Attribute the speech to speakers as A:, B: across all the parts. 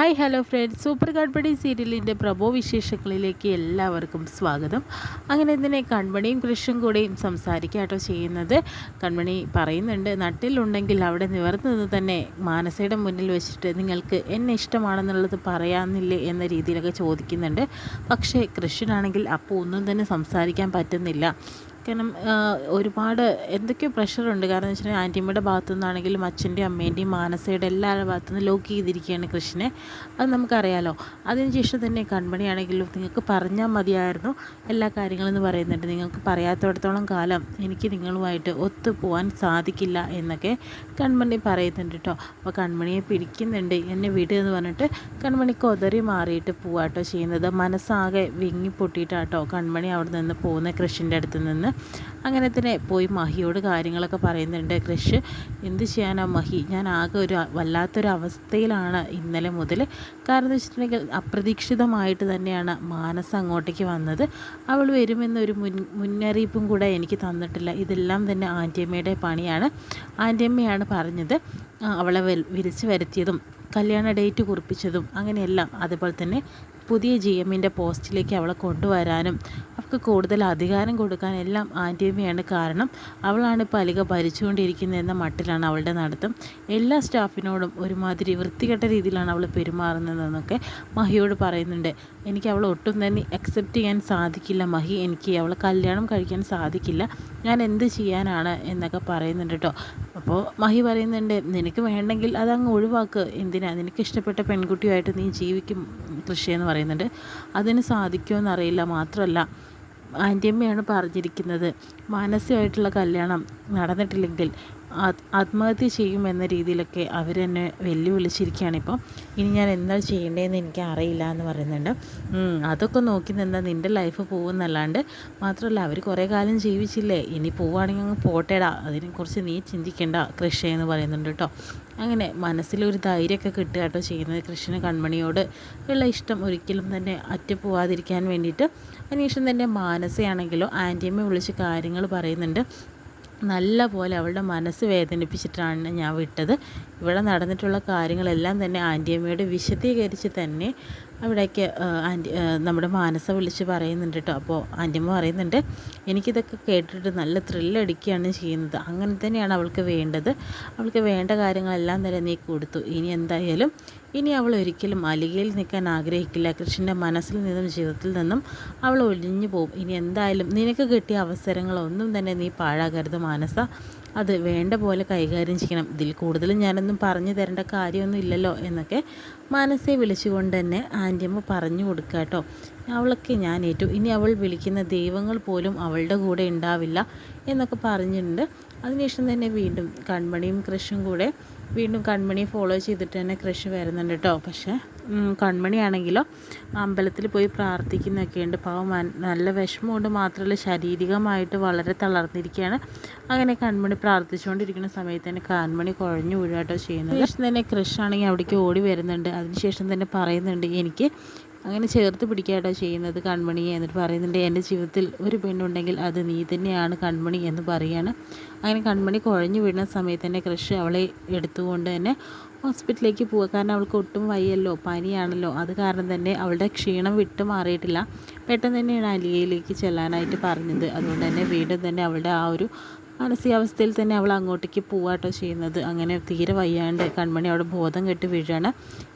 A: Hi hello friends, super കൺമണി സീരിയലിൻ്റെ പ്രഭോ വിശേഷങ്ങളിലേക്ക് എല്ലാവർക്കും സ്വാഗതം. അങ്ങനെ ഇതിനെ കൺമണിയും കൃഷും കൂടെയും സംസാരിക്കാട്ടോ ചെയ്യുന്നത്. കൺമണി പറയുന്നുണ്ട്, നട്ടിലുണ്ടെങ്കിൽ അവിടെ നിവർന്നു നിന്ന് തന്നെ മാനസയുടെ മുന്നിൽ വെച്ചിട്ട് നിങ്ങൾക്ക് എന്നെ ഇഷ്ടമാണെന്നുള്ളത് പറയാമെന്നില്ലേ എന്ന രീതിയിലൊക്കെ ചോദിക്കുന്നുണ്ട്. പക്ഷേ കൃഷിനാണെങ്കിൽ അപ്പോൾ ഒന്നും തന്നെ സംസാരിക്കാൻ പറ്റുന്നില്ല. കാരണം ഒരുപാട് എന്തൊക്കെയോ പ്രഷറുണ്ട്. കാരണം എന്ന് വെച്ചിട്ടുണ്ടെങ്കിൽ ആൻറ്റിയമ്മയുടെ ഭാഗത്തു നിന്നാണെങ്കിലും അച്ഛൻ്റെയും അമ്മേൻ്റെയും മാനസയുടെ എല്ലാവരുടെ ഭാഗത്തു നിന്ന് ലോക്ക് ചെയ്തിരിക്കുകയാണ് കൃഷിനെ. അത് നമുക്കറിയാലോ. അതിനുശേഷം തന്നെ കൺമണിയാണെങ്കിലും നിങ്ങൾക്ക് പറഞ്ഞാൽ മതിയായിരുന്നു എല്ലാ കാര്യങ്ങളെന്ന് പറയുന്നുണ്ട്. നിങ്ങൾക്ക് പറയാത്തിടത്തോളം കാലം എനിക്ക് നിങ്ങളുമായിട്ട് ഒത്തുപോകാൻ സാധിക്കില്ല എന്നൊക്കെ കൺമണി പറയുന്നുണ്ട് കേട്ടോ. അപ്പോൾ കൺമണിയെ പിടിക്കുന്നുണ്ട്, എന്നെ വിട് എന്ന് പറഞ്ഞിട്ട് കൺമണി കൊതറി മാറിയിട്ട് പോവാട്ടോ ചെയ്യുന്നത്. മനസ്സാകെ വിങ്ങി പൊട്ടിയിട്ടാട്ടോ കൺമണി അവിടെ നിന്ന് പോകുന്ന കൃഷിൻ്റെ അടുത്ത് നിന്ന്. അങ്ങനെ തന്നെ പോയി മഹിയോട് കാര്യങ്ങളൊക്കെ പറയുന്നുണ്ട്. കൃഷ് എന്ത് ചെയ്യാനാ മഹി, ഞാൻ ആകെ ഒരു വല്ലാത്തൊരു അവസ്ഥയിലാണ് ഇന്നലെ മുതൽ. കാരണം എന്ന് വെച്ചിട്ടുണ്ടെങ്കിൽ അപ്രതീക്ഷിതമായിട്ട് തന്നെയാണ് മാനസ അങ്ങോട്ടേക്ക് വന്നത്. അവൾ വരുമെന്നൊരു മുന്നറിയിപ്പും കൂടെ എനിക്ക് തന്നിട്ടില്ല. ഇതെല്ലാം തന്നെ ആൻറ്റിയമ്മയുടെ പണിയാണ്. ആൻറ്റിയമ്മയാണ് പറഞ്ഞത്, അവളെ വിളിച്ചു വരുത്തിയതും കല്യാണ ഡേറ്റ് കുറിപ്പിച്ചതും അങ്ങനെയെല്ലാം. അതുപോലെ തന്നെ പുതിയ GMൻ്റെ പോസ്റ്റിലേക്ക് അവളെ കൊണ്ടുവരാനും അവൾക്ക് കൂടുതൽ അധികാരം കൊടുക്കാൻ എല്ലാം ആൻറ്റിയമ്മയാണ് കാരണം. അവളാണ് ഇപ്പോൾ അലിക ഭരിച്ചുകൊണ്ടിരിക്കുന്നതെന്ന മട്ടിലാണ് അവളുടെ നടത്തം. എല്ലാ സ്റ്റാഫിനോടും ഒരുമാതിരി വൃത്തികെട്ട രീതിയിലാണ് അവൾ പെരുമാറുന്നതെന്നൊക്കെ മഹിയോട് പറയുന്നുണ്ട്. എനിക്ക് അവളെ ഒട്ടും തന്നെ അക്സെപ്റ്റ് ചെയ്യാൻ സാധിക്കില്ല മഹി, എനിക്ക് അവളെ കല്യാണം കഴിക്കാൻ സാധിക്കില്ല, ഞാൻ എന്ത് ചെയ്യാനാണ് എന്നൊക്കെ പറയുന്നുണ്ട് കേട്ടോ. അപ്പോൾ മഹി പറയുന്നുണ്ട്, നിനക്ക് വേണ്ടെങ്കിൽ അതങ്ങ് ഒഴിവാക്ക്, എന്തിനാ, നിനക്ക് ഇഷ്ടപ്പെട്ട പെൺകുട്ടിയുമായിട്ട് നീ ജീവിക്കും കൃഷിയെന്ന് പറയുന്നുണ്ട്. അതിന് സാധിക്കുമെന്നറിയില്ല. മാത്രമല്ല ആൻറ്റിയമ്മയാണ് പറഞ്ഞിരിക്കുന്നത്, മാനസികമായിട്ടുള്ള കല്യാണം നടന്നിട്ടില്ലെങ്കിൽ ആത്മഹത്യ ചെയ്യുമെന്ന രീതിയിലൊക്കെ അവരെന്നെ വെല്ലുവിളിച്ചിരിക്കുകയാണ്. ഇപ്പം ഇനി ഞാൻ എന്താ ചെയ്യേണ്ടതെന്ന് എനിക്ക് അറിയില്ല എന്ന് പറയുന്നുണ്ട്. അതൊക്കെ നോക്കി നിന്നാൽ നിൻ്റെ ലൈഫ് പോകുമെന്നല്ലാണ്ട്, മാത്രമല്ല അവർ കുറേ കാലം ജീവിച്ചില്ലേ, ഇനി പോവുകയാണെങ്കിൽ അങ്ങ് പോട്ടേടാ, അതിനെക്കുറിച്ച് നീ ചിന്തിക്കേണ്ട കൃഷി എന്ന് പറയുന്നുണ്ട് കേട്ടോ. അങ്ങനെ മനസ്സിലൊരു ധൈര്യമൊക്കെ കിട്ടുക കേട്ടോ ചെയ്യുന്നത്. കൃഷ്ണന് കൺമണിയോട് ഉള്ള ഇഷ്ടം ഒരിക്കലും തന്നെ അറ്റുപോകാതിരിക്കാൻ വേണ്ടിയിട്ട്. അതിനുശേഷം തന്നെ മാനസയാണെങ്കിലോ ആൻറ്റിയമ്മയെ വിളിച്ച് കാര്യങ്ങൾ പറയുന്നുണ്ട്. നല്ല പോലെ അവളുടെ മനസ്സ് വേദനിപ്പിച്ചിട്ടാണ് ഞാൻ വിട്ടത്. ഇവിടെ നടന്നിട്ടുള്ള കാര്യങ്ങളെല്ലാം തന്നെ ആൻറ്റിയമ്മയോട് വിശദീകരിച്ച് തന്നെ അവിടേക്ക് നമ്മുടെ മാനസ വിളിച്ച് പറയുന്നുണ്ട് കേട്ടോ. അപ്പോൾ ആൻറ്റിയമ്മ പറയുന്നുണ്ട്, എനിക്കിതൊക്കെ കേട്ടിട്ട് നല്ല ത്രില്ലടിക്കുകയാണ് ചെയ്യുന്നത്. അങ്ങനെ തന്നെയാണ് അവൾക്ക് വേണ്ടത്. അവൾക്ക് വേണ്ട കാര്യങ്ങളെല്ലാം തന്നെ നീ കൊടുത്തു. ഇനി എന്തായാലും ഇനി അവൾ ഒരിക്കലും അലികയിൽ നിൽക്കാൻ ആഗ്രഹിക്കില്ല. കൃഷ്ണൻ്റെ മനസ്സിൽ നിന്നും ജീവിതത്തിൽ നിന്നും അവൾ ഒഴിഞ്ഞു പോകും. ഇനി എന്തായാലും നിനക്ക് കിട്ടിയ അവസരങ്ങളൊന്നും തന്നെ നീ പാഴാകരുത് മാനസ, അത് വേണ്ട പോലെ കൈകാര്യം ചെയ്യണം. ഇതിൽ കൂടുതലും ഞാനൊന്നും പറഞ്ഞു തരേണ്ട കാര്യമൊന്നും ഇല്ലല്ലോ എന്നൊക്കെ മനസ്സെ വിളിച്ചുകൊണ്ട് തന്നെ ആൻറ്റിയമ്മ പറഞ്ഞു കൊടുക്കുക കേട്ടോ. അവളൊക്കെ ഞാൻ ഏറ്റു, ഇനി അവൾ വിളിക്കുന്ന ദൈവങ്ങൾ പോലും അവളുടെ കൂടെ ഉണ്ടാവില്ല എന്നൊക്കെ പറഞ്ഞിട്ടുണ്ട്. അതിനുശേഷം തന്നെ വീണ്ടും കൺമണിയും കൃഷും കൂടെ വീണ്ടും കൺമണിയെ ഫോളോ ചെയ്തിട്ട് തന്നെ കൃഷി വരുന്നുണ്ട് കേട്ടോ. പക്ഷേ കൺമണിയാണെങ്കിലോ അമ്പലത്തിൽ പോയി പ്രാർത്ഥിക്കുന്നൊക്കെയുണ്ട്. പാവം നല്ല വിഷമമുണ്ട്, മാത്രമല്ല ശാരീരികമായിട്ട് വളരെ തളർന്നിരിക്കുകയാണ്. അങ്ങനെ കൺമണി പ്രാർത്ഥിച്ചുകൊണ്ടിരിക്കുന്ന സമയത്ത് തന്നെ കൺമണി കുഴഞ്ഞു വീഴുക കേട്ടോ ചെയ്യുന്നത്. അതിനുശേഷം തന്നെ കൃഷാണെങ്കിൽ അവിടേക്ക് ഓടി വരുന്നുണ്ട്. അതിനുശേഷം തന്നെ പറയുന്നുണ്ട്, എനിക്ക് അങ്ങനെ ചേർത്ത് പിടിക്കാട്ടോ ചെയ്യുന്നത് കൺമണിയെ. എന്നിട്ട് പറയുന്നുണ്ട്, എൻ്റെ ജീവിതത്തിൽ ഒരു പെണ്ണുണ്ടെങ്കിൽ അത് നീ തന്നെയാണ് കൺമണി എന്ന് പറയുകയാണ്. അങ്ങനെ കൺമണി കുഴഞ്ഞു വീഴുന്ന സമയത്ത് തന്നെ കൃഷി അവളെ എടുത്തുകൊണ്ട് തന്നെ ഹോസ്പിറ്റലിലേക്ക് പോവുക. കാരണം അവൾക്ക് ഒട്ടും വയ്യല്ലോ, പനിയാണല്ലോ. അത് കാരണം തന്നെ അവളുടെ ക്ഷീണം വിട്ടു മാറിയിട്ടില്ല. പെട്ടെന്ന് തന്നെയാണ് അലിയയിലേക്ക് ചെല്ലാനായിട്ട് പറഞ്ഞത്. അതുകൊണ്ട് തന്നെ വീണ്ടും തന്നെ അവളുടെ ആ ഒരു മാനസികാവസ്ഥയിൽ തന്നെ അവൾ അങ്ങോട്ടേക്ക് പോവാട്ടോ ചെയ്യുന്നത്. അങ്ങനെ തീരെ വയ്യാണ്ട് കൺമണി അവിടെ ബോധം കെട്ട് വീഴാണ്.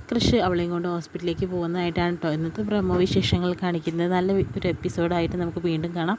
A: കൃഷി അവളെയും കൊണ്ട് ഹോസ്പിറ്റലിലേക്ക് പോകുന്നതായിട്ടാണ് കേട്ടോ ഇന്നത്തെ പ്രമോ വിശേഷങ്ങൾ കാണിക്കുന്നത്. നല്ല ഒരു എപ്പിസോഡായിട്ട് നമുക്ക് വീണ്ടും കാണാം.